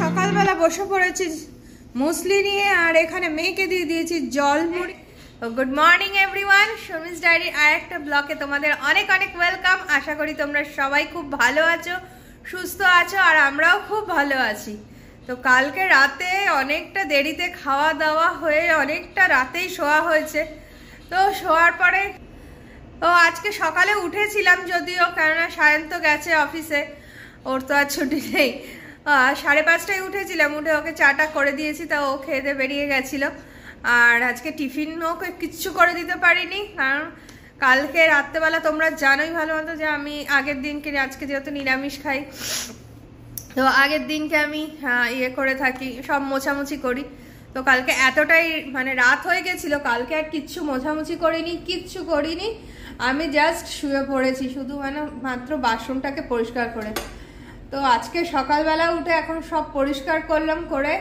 সকালবেলা বসে পড়েছি মুসলি নিয়ে, আর এখানে মেয়েকে দিয়ে দিয়েছি জল মুড়ি। Good morning everyone, Sharmi's diary আর একটা ব্লগে তোমাদের অনেক অনেক ওয়েলকাম। আশা করি তোমরা সবাই খুব ভালো আছো, সুস্থ আছো, আর আমরাও খুব ভালো আছি। তো কালকে রাতে অনেকটা দেরিতে খাওয়া দাওয়া হয়ে অনেকটা রাতেই শোয়া হয়েছে। তো শোয়ার পরে আজকে সকালে উঠেছিলাম যদিও, কেননা সায়ন তো গেছে অফিসে, ওর তো আর ছুটি নেই। 5:30টায় উঠেছিলাম, উঠে ওকে চাটা করে দিয়েছি, তা ও খেয়ে দিয়ে বেরিয়ে গেছিলো। আর আজকে টিফিন ওকে কিচ্ছু করে দিতে পারিনি, কারণ কালকে রাত্রেবেলা তোমরা জানোই ভালো মতো যে আমি আগের দিনকে, আজকে যেহেতু নিরামিষ খাই, তো আগের দিনকে আমি ইয়ে করে থাকি, সব মোছামুছি করি। তো কালকে এতটাই মানে রাত হয়ে গেছিলো, কালকে আর কিচ্ছু মোছামুছি করিনি, কিচ্ছু করিনি। আমি জাস্ট শুয়ে পড়েছি, শুধু মানে মাত্র বাথরুমটাকে পরিষ্কার করে। তো আজকে সকালবেলা উঠে এখন সব পরিষ্কার করলাম, করে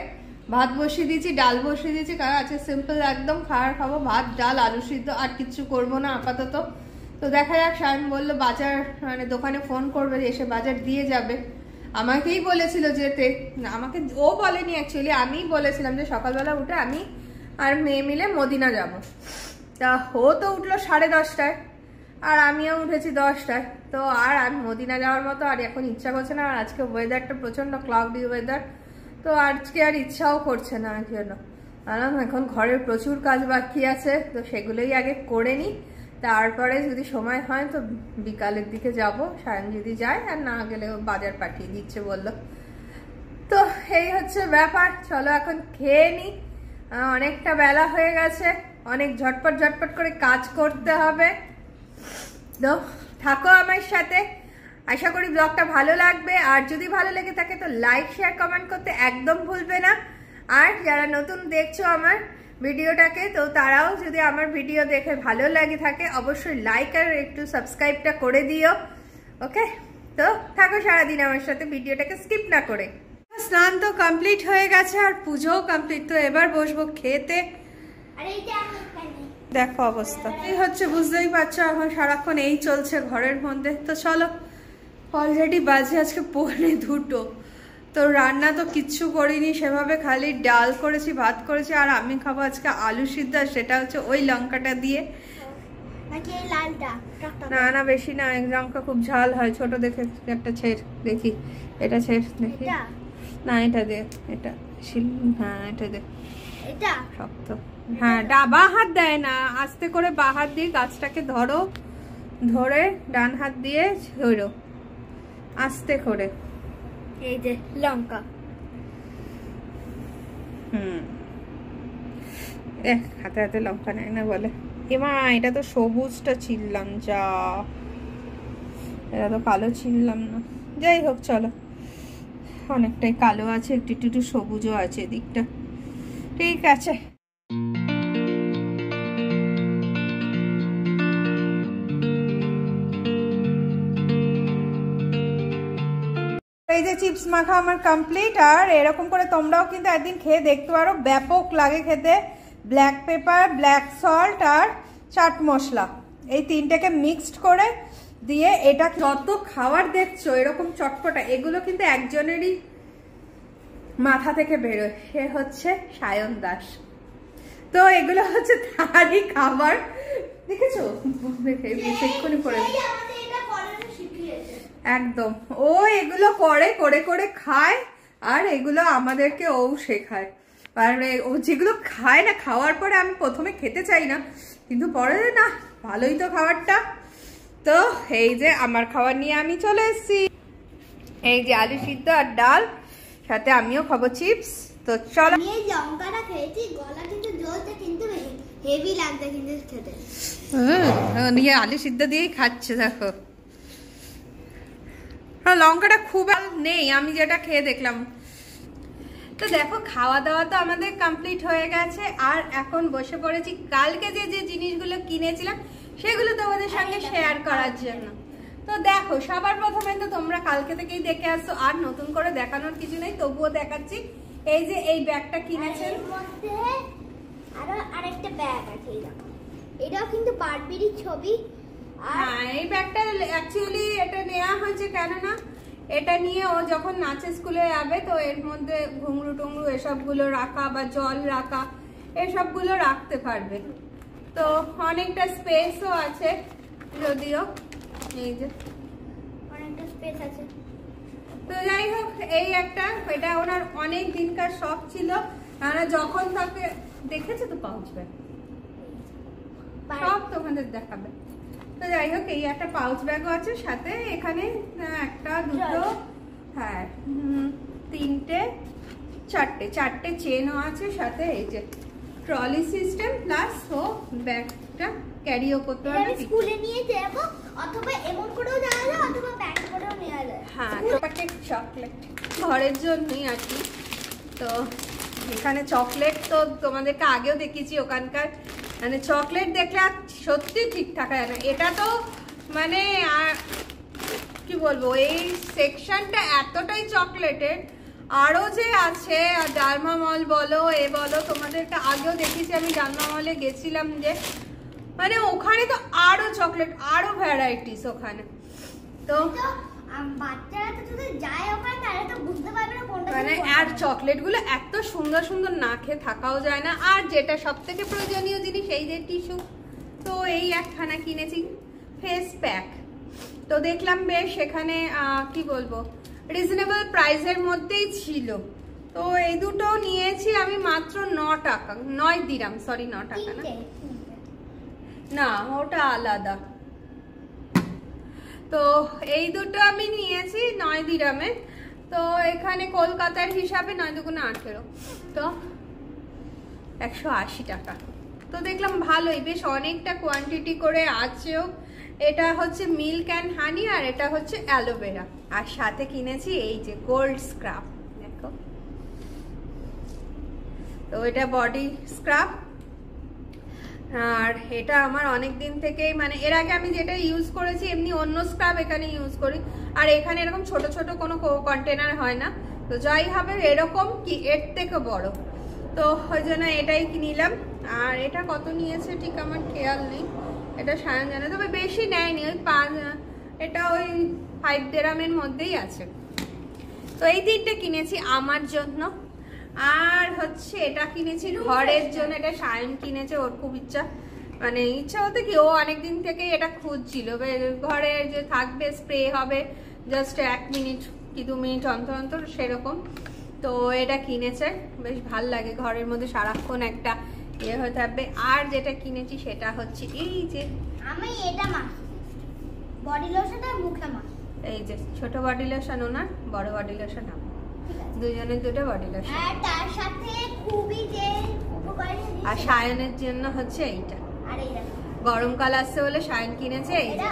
ভাত বসিয়ে দিয়েছি, ডাল বসিয়ে দিয়েছি, কারণ আজকে সিম্পল একদম খাবো, ভাত ডাল আলু সিদ্ধ, আর কিচ্ছু করবো না আপাতত। তো দেখা যাক, সায়ন বললো বাজার মানে দোকানে ফোন করবে, এসে বাজার দিয়ে যাবে। আমাকেই বলেছিল যেতে, আমাকে ও বলেনি অ্যাকচুয়ালি, আমিই বলেছিলাম যে সকালবেলা উঠে আমি আর মেয়ে মিলে মদিনা যাব। তা ও তো উঠলো 10:30টায়, আর আমিও উঠেছি 10টায়। তো আর আমি মদিনা যাওয়ার মতো আর এখন ইচ্ছা করছে না। আর আজকে ওয়েদারটা প্রচন্ড ক্লাউডি ওয়েদার, তো আজকে আর ইচ্ছাও করছে না। আর জন্য এখন ঘরের প্রচুর কাজ বাকি আছে, তো সেগুলোই আগে করে নিই, তারপরে যদি সময় হয় তো বিকালের দিকে যাব, সায়ন যদি যায়, আর না গেলে বাজার পাঠিয়ে দিচ্ছে বললো। তো এই হচ্ছে ব্যাপার, চলো এখন খেয়ে নিই, অনেকটা বেলা হয়ে গেছে, অনেক ঝটপট করে কাজ করতে হবে। তো থাকো আমার সাথে, আশা করি ব্লগটা ভালো লাগবে। আর যদি ভালো লেগে থাকে তো লাইক শেয়ার কমেন্ট করতে একদম ভুলবে না। আর যারা নতুন দেখছো আমার ভিডিওটাকে, তো তারাও যদি আমার ভিডিও দেখে ভালো লাগে থাকে, অবশ্যই লাইক আর একটু সাবস্ক্রাইবটা করে দিও। ওকে, তো থাকো সারাদিন আমার সাথে, ভিডিওটাকে স্কিপ না করে। স্নান তো কমপ্লিট হয়ে গেছে, আর পুজোও কমপ্লিট। তো এবার বসবো খেতে। দেখো অবস্থা এই হচ্ছে, বুঝতেই পারছো, এখন সারাক্ষণ এই চলছে ঘরের মধ্যে। তো চলো, অলরেডি বাজে আজকে 2:45। তো রান্না তো কিচ্ছু করিনি সেভাবে, খালি ডাল করেছি, ভাত করেছি, আর আমি খাবো আজকে আলু সিদ্ধ, সেটা হচ্ছে ওই লঙ্কাটা দিয়ে। না না বেশি না, এক লঙ্কা খুব ঝাল হয়, ছোট দেখে একটা ছেড় দেখি, এটা ছেড় দেখি, না এটা দে, এটা হ্যাঁ এটা দে, এটা শক্ত, হ্যাঁ বা হাত দেয় না, আস্তে করে বা হাত দিয়ে গাছটাকে ধরো, ধরে ডান হাত দিয়ে ধরো আস্তে করে, এই যে লঙ্কা। হাতে হাতে লঙ্কা নেয় না বলে। এমা এটা তো সবুজটা ছিললাম, যা এটা তো কালো ছিললাম না। যাই হোক চলো, অনেকটাই কালো আছে, একটু একটু সবুজও আছে এদিকটা, ঠিক আছে। এই যে চিপস মাখা আমার কমপ্লিট। আর এরকম করে তোমরাও কিন্তু একদিন খেয়ে দেখতে পারো, ব্যাপক লাগে খেতে। ব্ল্যাক পেপার, ব্ল্যাক সল্ট আর চাট মশলা, এই তিনটাকে মিক্সড করে দিয়ে, এটা যত খাবার দেখছো এরকম চটপটা, এগুলো কিন্তু একজনেরই মাথা থেকে বেরোয়, সে হচ্ছে সায়ন দাস। তো এগুলো হচ্ছে তারই খাবার, দেখেছো, বেশিক্ষণই করে একদম ও এগুলো করে খায়, আর এগুলো আমাদেরকে ও শেখায়। আর ও যেগুলো খায় না, খাওয়ার পরে আমি প্রথমে খেতে চাই না, কিন্তু পরে না ভালোই তো খাবারটা। তো এই যে আমার খাবার নিয়ে আমি চলে এসেছি, এই যে আলু সিদ্ধ আর ডাল, সাথে আমিও খাবো চিপস। তো চলো, আমি এই লঙ্কাটা খেয়েছি, গলা কিন্তু জ্বলছে, কিন্তু হেভি লাগছে কিন্তু খেতে। নিয়ে আলু সিদ্ধ দিয়েই খাচ্ছে, দেখো লঙ্কাটা খুব নেই, আমি যেটা খেয়ে দেখলাম। তো দেখো খাওয়া দাওয়া তো আমাদের কমপ্লিট হয়ে গেছে, আর এখন বসে পড়েছি কালকে যে যে জিনিসগুলো কিনেছিলাম সেগুলো তোমাদের সঙ্গে শেয়ার করার জন্য। তো দেখো, সবার প্রথমে তো তোমরা কালকে থেকেই দেখে আসছো, আর নতুন করে দেখানোর কিছু নেই, তবুও দেখাচ্ছি। এই যে এই ব্যাগটা কিনেছেন, আরো আরেকটা ব্যাগ আছে, এটাও কিন্তু বারবির ছবি। হ্যাঁ, এই ব্যাগটা অ্যাকচুয়ালি এটা নেওয়া হয়েছে কেননা এটা নিয়ে ও যখন নাচে স্কুলে যাবে তো এর মধ্যে ঘুঙরু টুংরু এসবগুলো রাখা বা জল রাখা এসবগুলো রাখতে পারবে। তো অনেকটা স্পেসও আছে, যদিও এই যে অনেকটা স্পেস আছে। তো যাই হোক, এই একটা, এটা ওনার অনেক দিনকার শখ ছিল। যখন তাকে দেখেছে তো পাউচ ব্যাগ সব তোমাদের দেখাবে। তো যাই হোক, এই একটা পাউচ ব্যাগও আছে সাথে। এখানে একটা দুটো হ্যাঁ তিনটে চারটে চেনও আছে সাথে। এই যে ট্রলি সিস্টেম প্লাস ও ব্যাগটা ক্যারিও করতে পারবে। স্কুলে নিয়ে যাব অথবা এমন করেও যাওয়া যায় অথবা ব্যাগ করেও নেওয়া যায়। হ্যাঁ, চকলেট ঘরের জন্যই আর কি। তো এখানে চকলেট তো তোমাদেরকে আগেও দেখিয়েছি, ওখানকার মানে চকলেট দেখলে আর সত্যি ঠিক থাকা যায় না। এটা তো মানে কি বলবো, এই সেকশনটা এতটাই চকলেটের। আরো যে আছে ডালমা মল বলো এ বলো, তোমাদেরকে আগেও দেখিয়েছি আমি, ডালমা মলে গেছিলাম যে মানে ওখানে তো আরো চকলেট, আরো ভ্যারাইটিস ওখানে। তো বাচ্চারা তো যদি যায় ওখানে তাহলে তো বুঝতে পারবে না কোনটা মানে আর চকলেট গুলো এত সুন্দর সুন্দর না খেয়ে থাকাও যায় না। আর যেটা সব থেকে প্রয়োজনীয় জিনিস, এই যে টিস্যু, তো এই একখানা কিনেছি ফেস প্যাক। তো দেখলাম বেশ এখানে কি বলবো রিজনেবল প্রাইসের মধ্যেই ছিল। তো এই দুটো নিয়েছি আমি মাত্র 9 টাকা, 9 দিরাম, সরি 9 টাকা না, ওটা আলাদা। তো এই দুটো আমি নিয়েছি 9 দিরামে। তো এখানে কলকাতার হিসাবে 9 দুগুণে 18, তো 180 টাকা। তো দেখলাম ভালোই, বেশ অনেকটা কোয়ান্টিটি করে আছেও। এটা হচ্ছে মিল্ক অ্যান্ড হানি আর এটা হচ্ছে অ্যালোভেরা। আর সাথে কিনেছি এই যে গোল্ড স্ক্রাব, দেখো। তো এটা বডি স্ক্রাব। আর এটা আমার অনেক দিন থেকেই, মানে এর আগে আমি যেটা ইউজ করেছি এমনি অন্য স্ক্রাব এখানে ইউজ করি। আর এখানে এরকম ছোট ছোট কোনো কন্টেনার হয় না, তো যাই হবে এরকম কি এর থেকে বড়। তো ওই জন্য এটাই নিলাম। আর এটা কত নিয়েছে ঠিক আমার খেয়াল নেই, এটা সায়ন জানে, তবে বেশি নেয়নি, ওই 5, এটা ওই 5 দিরামের মধ্যেই আছে। তো এই তিনটে কিনেছি আমার জন্য। আর হচ্ছে এটা কিনেছি ঘরের জন্য, এটা সায়ন কিনেছে, ওর খুব ইচ্ছা, মানে ইচ্ছা বলতে কি ও অনেকদিন থেকে এটা খুঁজছিল, ঘরে যে থাকবে স্প্রে হবে জাস্ট 1 মিনিট কি 2 মিনিট অন্তর অন্তর সেরকম। তো এটা কিনেছে, বেশ ভাল লাগে ঘরের মধ্যে সারাক্ষণ একটা ইয়ে হয়ে থাকবে। আর যেটা কিনেছি সেটা হচ্ছে এই যে আমি এটা মাখি বডি লোশন আর মুখে মাখি। এই যে ছোট বডি লোশন ওনার, বড় বডি লোশন আমার, দুজনের দুটো বডি লোশন। আর তার সাথে খুবই যে উপকারী, আর সায়নের জন্য হচ্ছে এইটা, আর এইটা গরমকাল আসছে বলে সায়ন কিনেছে এইটা।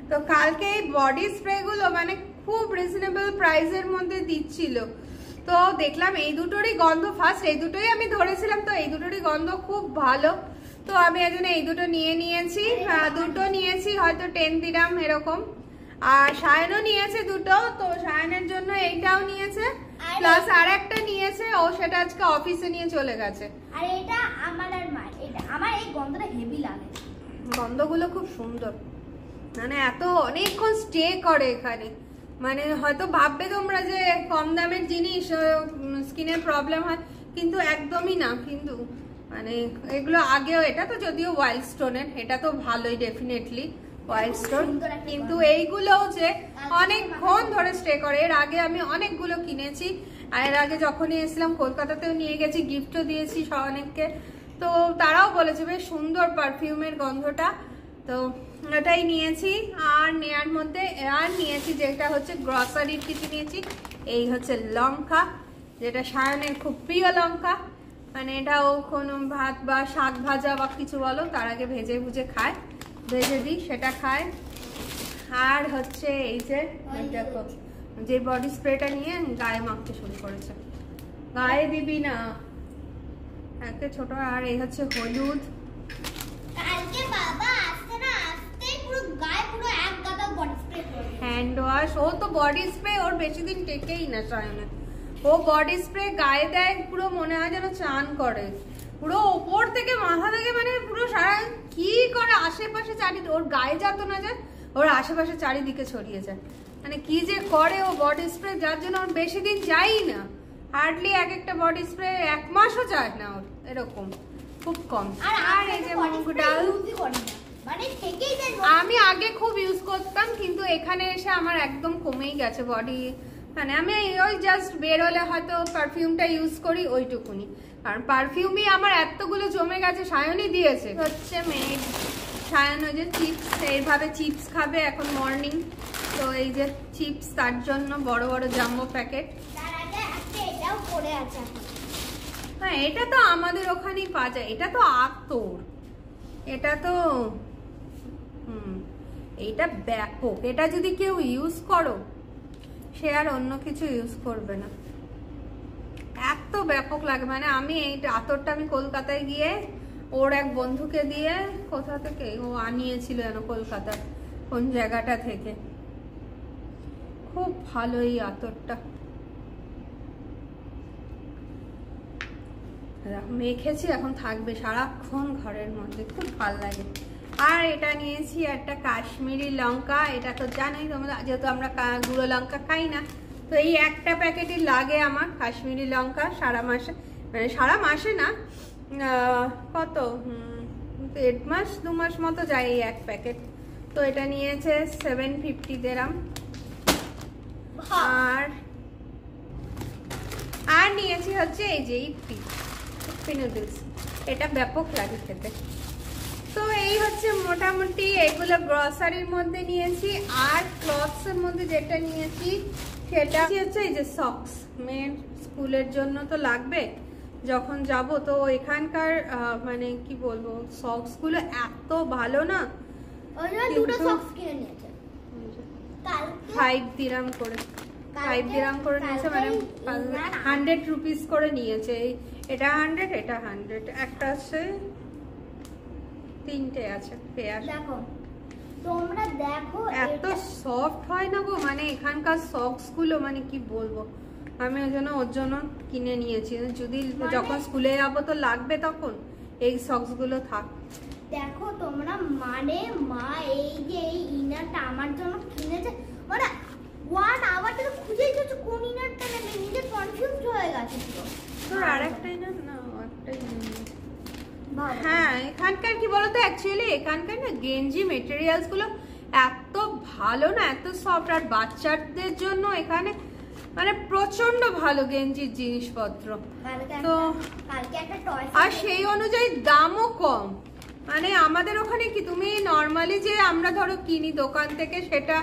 তো কালকে এই বডি স্প্রে গুলো মানে খুব রিজনেবল প্রাইসের মধ্যে দিচ্ছিল। তো দেখলাম এই দুটোরই গন্ধ, ফার্স্ট এই দুটোই আমি ধরেছিলাম, তো এই দুটোরই গন্ধ খুব ভালো। তো আমি এজন্য এই দুটো নিয়েছি। দুটো নিয়েছি হয়তো 10 দিরাম এরকম। আর সায়নও নিয়েছে দুটো, তো সায়নের জন্য এইটাও নিয়েছে, প্লাস আর একটা নিয়েছে ও, সেটা আজকে অফিসে নিয়ে চলে গেছে। আর এটা আমার আর মা, এটা আমার এই গন্ধটা হেভি লাগে, গন্ধগুলো খুব সুন্দর, মানে এত অনেকক্ষণ স্টে করে এখানে। মানে হয়তো ভাববে তোমরা যে কম দামের জিনিস স্কিনের প্রবলেম হয়, কিন্তু একদমই না। কিন্তু মানে এগুলো আগেও, এটা তো যদিও ওয়াইল্ড স্টোনের, এটা তো ভালোই ডেফিনেটলি ওয়াইল্ড স্টোন, কিন্তু এইগুলো যে অনেকক্ষণ ধরে স্টে করে। এর আগে আমি অনেকগুলো কিনেছি, আর এর আগে যখনই এসেছিলাম কলকাতাতেও নিয়ে গেছি, গিফটও দিয়েছি অনেককে। তো তারাও বলেছে বেশ সুন্দর পারফিউমের গন্ধটা। তো এটাই নিয়েছি। আর নেয়ার মধ্যে আর নিয়েছি যেটা হচ্ছে গ্রসারির কিছু নিয়েছি। এই হচ্ছে লঙ্কা, যেটা সায়নের খুব প্রিয় লঙ্কা, মানে এটা ও কোনো ভাত বা শাক ভাজা বা কিছু বলো তার আগে ভেজে ভুজে খায়, ভেজে দিই সেটা খায়। আর হচ্ছে এই যে দেখো, যে বডি স্প্রেটা নিয়ে গায়ে মাখতে শুরু করেছে, গায়ে দিবি না একটা ছোট। আর এই হচ্ছে হলুদ, কালকে বাবা আসছে না, আসতেই পুরো গায়ে পুরো এক গাদা বডি স্প্রে করে হ্যান্ড ওয়াশ। ও তো বডি স্প্রে ওর বেশি দিন টেকেই না সায়নের, ও বডি স্প্রে গায়ে দেয় পুরো মনে হয় যেন চান করে, পুরো ওপর থেকে মাথা থেকে, মানে পুরো সারা কি করে আশেপাশে চারিদিকে, ওর গায়ে যেত না যায়, ওর আশেপাশে চারিদিকে ছড়িয়ে যায়। মানে কি যে করে ও বডি স্প্রে, যার জন্য ওর বেশি দিন যায়ই না, হার্ডলি এক একটা বডি স্প্রে 1 মাসও যায় না ওর, এরকম খুব কম। আর এই যে মুগ ডাল মানে থেকেই যায়। আমি আগে খুব ইউজ করতাম, কিন্তু এখানে এসে আমার একদম কমেই গেছে বডি, মানে আমি ওই জাস্ট বেরোলে হয়তো পারফিউমটা ইউজ করি ওইটুকুনি, কারণ পারফিউমই আমার এতগুলো জমে গেছে। সায়নই দিয়েছে হচ্ছে মেড, সায়ন ওই যে চিপস, এইভাবে চিপস খাবে এখন মর্নিং, তো এই যে চিপস তার জন্য বড় বড় জাম্বো প্যাকেট। তার আগে একটা এটাও পড়ে আছে। হ্যাঁ এটা তো আমাদের ওখানেই পাওয়া যায়, এটা তো আতর, এটা তো এইটা ব্যাপক, এটা যদি কেউ ইউজ করো সে আর অন্য কিছু ইউজ করবে না, এত ব্যাপক লাগে। মানে আমি এই আতরটা আমি কলকাতায় গিয়ে ওর এক বন্ধুকে দিয়ে, কোথা থেকে ও আনিয়েছিল যেন, কলকাতার কোন জায়গাটা থেকে, খুব ভালো এই আতরটা, মেখেছি এখন থাকবে সারাক্ষণ ঘরের মধ্যে, খুব ভালো লাগে। আর এটা নিয়েছি একটা কাশ্মীরি লঙ্কা, এটা তো জানোই তোমরা, যেহেতু আমরা গুঁড়ো লঙ্কা খাই না, তো এই একটা প্যাকেটই লাগে আমার কাশ্মীরি লঙ্কা সারা মাসে, মানে সারা মাসে না, কত 1.5 মাস 2 মাস মতো যায় এই এক প্যাকেট। তো এটা নিয়েছে 750 দিরহাম। আর নিয়েছি হচ্ছে এই যে ইপ্পি নুডলস, এটা ব্যাপক লাগে খেতে। তো এই হচ্ছে মোটামুটি এগুলো গ্রসারির মধ্যে নিয়েছি। আর ক্লথস এর মধ্যে যেটা নিয়েছি সেটা হচ্ছে এই যে সক্স, মেয়ের স্কুলের জন্য তো লাগবে যখন যাব। তো এখানকার মানে কি বলবো, সক্স গুলো এত ভালো না, দুটো সক্স কিনে নিয়েছে 5 দিরহাম করে, 5 দিরহাম করে নিয়েছে, মানে 100 রুপিস করে নিয়েছে। এটা 100, এটা 100, একটা আছে, 3টে আছে পেয়ার। দেখো তোমরা দেখো এত সফট হয় না গো, মানে এখানকার সক্স গুলো মানে কি বলবো, আমি ওর জন্য কিনে নিয়েছি, যদি যখন স্কুলে যাবো তো লাগবে তখন এই সক্স গুলো থাক। দেখো তোমরা, মানে মা এই যে এই ইনারটা আমার জন্য কিনেছে, মানে 1 আওয়ার ধরে খুঁজেই যাচ্ছে কোন ইনারটা নেবে, নিজে কনফিউজ হয়ে গেছে। তোর আরেকটা ইনার না, একটাই। হ্যাঁ এখানকার কি বলতো, অ্যাকচুয়ালি এখানকার না গেঞ্জি মেটেরিয়ালস গুলো এত ভালো না, এত সফট, আর বাচ্চাদের জন্য এখানে মানে প্রচন্ড ভালো গেঞ্জির জিনিসপত্র। তো আর সেই অনুযায়ী দামও কম, মানে আমাদের ওখানে কি তুমি নর্মালি যে আমরা ধরো কিনি দোকান থেকে, সেটা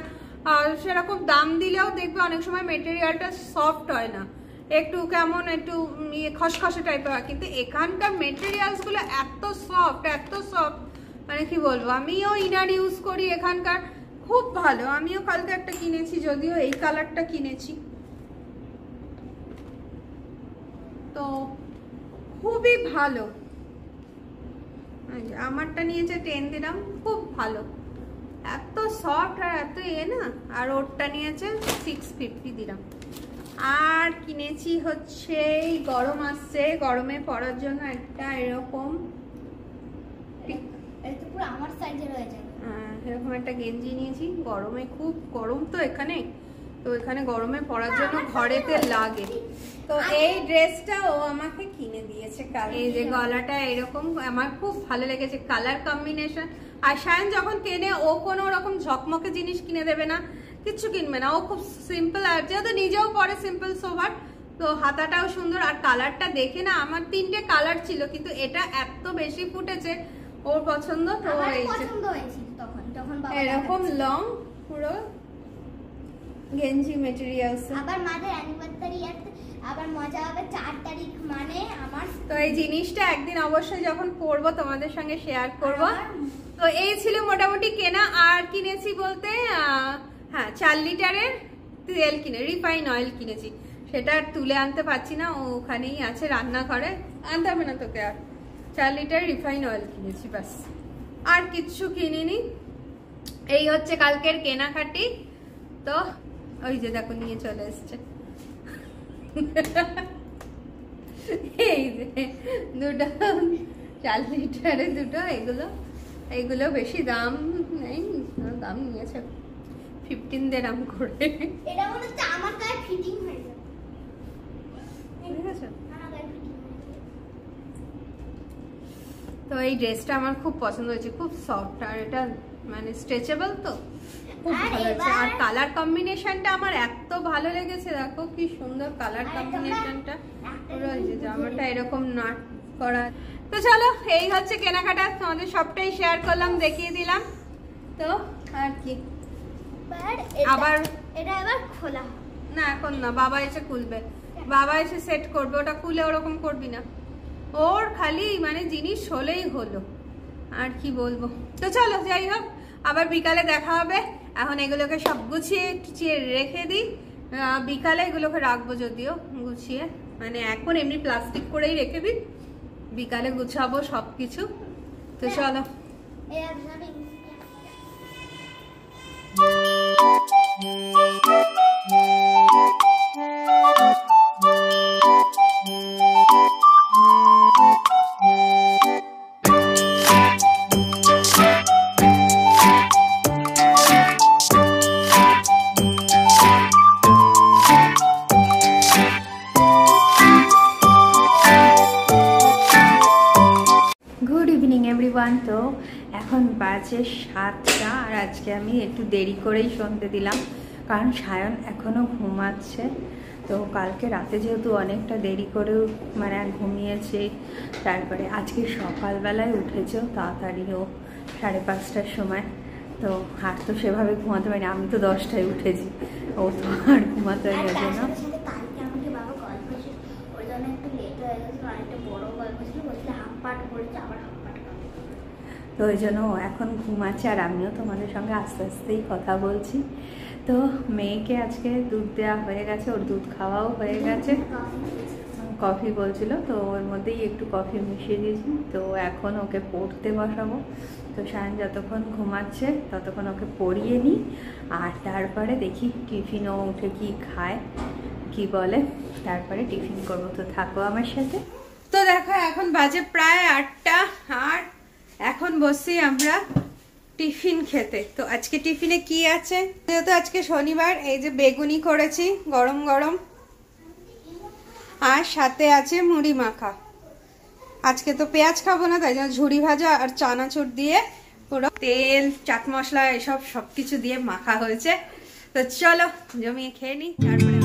সেরকম দাম দিলেও দেখবে অনেক সময় মেটেরিয়ালটা সফট হয় না, একটু কেমন একটু খসখসে টাইপের হয়, কিন্তু এখানকার মেটেরিয়ালস গুলো এত সফট, এত সফট, মানে কি বলবো। আমিও ইনার ইউজ করি এখানকার, খুব ভালো। আমিও কালকে একটা কিনেছি, যদিও এই কালারটা কিনেছি, তো খুবই ভালো। আমারটা নিয়েছে 10 দিরহাম, খুব ভালো, এত সফট আর এত না। আর ওরটা নিয়েছে 650 দিরহাম। আর কিনেছি হচ্ছে গরম আসছে, গরমে পরার জন্য একটা এরকম আমার সাইজে রয়েছে, এরকম একটা গেঞ্জি নিয়েছি। গরমে খুব গরম তো এখানে, তো এখানে গরমে পরার জন্য ঘরেতে লাগে। তো এই ড্রেসটা ও আমাকে কিনে দিয়েছে কাল। এই যে গলাটা এরকম, আমার খুব ভালো লেগেছে কালার কম্বিনেশন। আর সায়ন যখন কেনে ও কোনো রকম ঝকমকে জিনিস কিনে দেবে না, কিচ্ছু কিনবে না, ও খুব সিম্পল, আর যেহেতু নিজেও পরে সিম্পল সোভার, তো হাতাটাও সুন্দর। আর কালারটা দেখে না, আমার 3টে কালার ছিল, কিন্তু এটা এত বেশি ফুটেছে, ওর পছন্দ। তো এই এরকম লং পুরো গেঞ্জি মেটেরিয়ালস। আবার মাদের অ্যানিভার্সারি আছে, আবার মজা হবে 4 তারিখ, মানে আমার। তো এই জিনিসটা একদিন অবশ্যই যখন পরবো তোমাদের সঙ্গে শেয়ার করব। তো এই ছিল মোটামুটি কেনা। আর কিনেছি বলতে হ্যাঁ 4 লিটারের তেল কিনে, রিফাইন অয়েল কিনেছি, সেটা তুলে আনতে পারছি না, ওখানেই আছে রান্নাঘরে, আনতে হবে না তোকে। আর 4 লিটার রিফাইন অয়েল কিনেছি, ব্যাস, আর কিচ্ছু কিনিনি। এই হচ্ছে কালকের কেনাকাটি। তো ওই যে দেখো নিয়ে চলে এসছে এই যে দুটো 4 লিটারে দুটো, এগুলো বেশি দাম নেই, দাম নিয়েছে 15 দিরাম করে। এটা মনে হচ্ছে আমার গায়ে ফিটিং হয়ে যাবে। ঠিক আছে, আমার গায়ে ফিটিং হয়ে যাবে। তো এই ড্রেসটা আমার খুব পছন্দ হয়েছে, খুব সফট আর এটা মানে স্ট্রেচেবল, তো খুব আর ভালো হয়েছে। আর এবার- কালার কম্বিনেশনটা আমার এত ভালো লেগেছে, দেখো কি সুন্দর কালার আর কম্বিনেশনটা একটা রয়েছে, জামাটা এরকম নাট করা। তো চলো, এই হচ্ছে কেনাকাটা, তোমাদের সবটাই শেয়ার করলাম, দেখিয়ে দিলাম। তো আর কি, আবার এটা এবার খোলা হবে। না এখন না, বাবা এসে খুলবে, বাবা এসে সেট করবে, ওটা খুলে ওরকম করবি না, ওর খালি মানে জিনিস হলেই হলো, আর কি বলবো। তো চলো, যাই হোক, আবার বিকালে দেখা হবে। এখন এগুলোকে সব গুছিয়ে টুচিয়ে রেখে দিই, বিকালে এগুলোকে রাখবো যদিও গুছিয়ে, মানে এখন এমনি প্লাস্টিক করেই রেখে দিই, বিকালে গুছাবো সবকিছু। তো চলো। Good evening everyone. তো এখন বাজে 7টা, আর আজকে আমি একটু দেরি করেই শুনতে দিলাম, কারণ সায়ন এখনও ঘুমাচ্ছে। তো কালকে রাতে যেহেতু অনেকটা দেরি করেও মানে ঘুমিয়েছে, তারপরে আজকে সকালবেলায় উঠেছেও তাড়াতাড়িও 5:30টার সময়। তো আর তো সেভাবে ঘুমাতে পারিনি, আমি তো 10টায় উঠেছি, ও তো আর ঘুমাতে গেছে না। কালকে আমাকে বাবা গল্প ছিল, ওই জন্য একটু লেট হয়ে গেছে, অনেকটা বড় গল্প ছিল, বলছিল হাফ পাঠ করেছে, আবার হাফ পাঠ করবে। তো ওই জন্য ও এখন ঘুমাচ্ছে, আর আমিও তোমাদের সঙ্গে আস্তে আস্তেই কথা বলছি। তো মেয়েকে আজকে দুধ দেওয়া হয়ে গেছে, ওর দুধ খাওয়াও হয়ে গেছে, কফি বলছিল, তো ওর মধ্যেই একটু কফি মিশিয়ে দিয়েছি। তো এখন ওকে পড়তে বসাবো। তো সায়ন যতক্ষণ ঘুমাচ্ছে ততক্ষণ ওকে পড়িয়ে নিই, আর তারপরে দেখি টিফিনও উঠে কি খায়, কি বলে, তারপরে টিফিন করবো। তো থাকো আমার সাথে। তো দেখো, এখন বাজে প্রায় 8টা, আর এখন বসছি আমরা টিফিন খেতে। তো আজকে টিফিনে কি আছে, যেহেতু আজকে শনিবার, এই যে বেগুনি করেছি গরম গরম, আর সাথে আছে মুড়ি মাখা। আজকে তো পেঁয়াজ খাবো না, তাই জন্য ঝুড়ি ভাজা আর চানাচুর দিয়ে পুরো তেল চাট মশলা এসব সবকিছু দিয়ে মাখা হয়েছে। তো চলো জমিয়ে খেয়ে নিই, তারপরে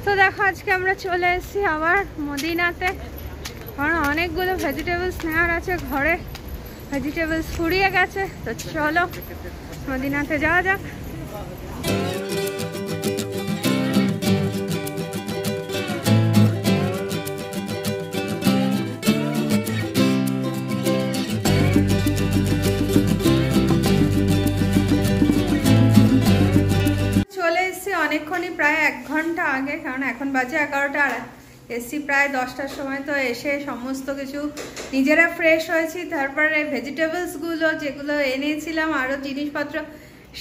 তো দেখো আজকে আমরা চলে এসেছি আবার মদিনাতে, কারণ অনেকগুলো ভেজিটেবলস নেওয়ার আছে, ঘরে ভেজিটেবলস ফুরিয়ে গেছে। তো চলো মদিনাতে যাওয়া যাক। চলে এসেছি অনেকক্ষণই, প্রায় 1 ঘন্টা আগে, কারণ এখন বাজে 11টা, আর এসছি প্রায় 10টার সময়। তো এসে সমস্ত কিছু নিজেরা ফ্রেশ হয়েছি, তারপরে ভেজিটেবলসগুলো যেগুলো এনেছিলাম আরও জিনিসপত্র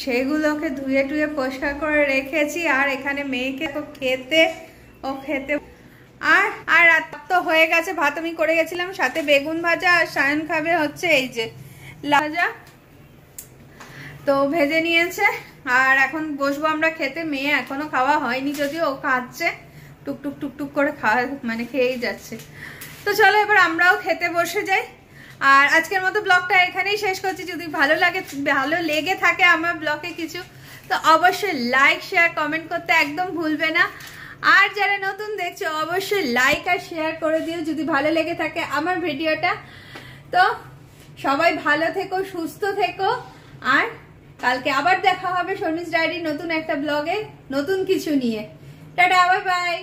সেগুলোকে ধুয়ে টুয়ে পরিষ্কার করে রেখেছি। আর এখানে মেয়েকে খেতে আর রাত তো হয়ে গেছে, ভাত আমি করে গেছিলাম, সাথে বেগুন ভাজা, আর সায়ন খাবে হচ্ছে এই যে লাজা, তো ভেজে নিয়েছে। আর এখন বসবো আমরা খেতে, মেয়ে এখনো খাওয়া হয়নি, যদিও ও খাচ্ছে টুকটুক টুকটুক করে খাওয়া মানে খেয়েই যাচ্ছে। তো চলো এবার আমরাও খেতে বসে যাই। আর আজকের মতো ব্লগটা এখানেই শেষ করছি। যদি ভালো লেগে থাকে আমার ব্লগে কিছু, তো অবশ্যই লাইক শেয়ার কমেন্ট করতে একদম ভুলবে না। আর যারা নতুন দেখছো অবশ্যই লাইক আর শেয়ার করে দিও যদি ভালো লেগে থাকে আমার ভিডিওটা। তো সবাই ভালো থেকো, সুস্থ থেকো, আর কালকে আবার দেখা হবে শর্মিস ডায়েরি নতুন একটা ব্লগে নতুন কিছু নিয়ে। Tata, bye bye.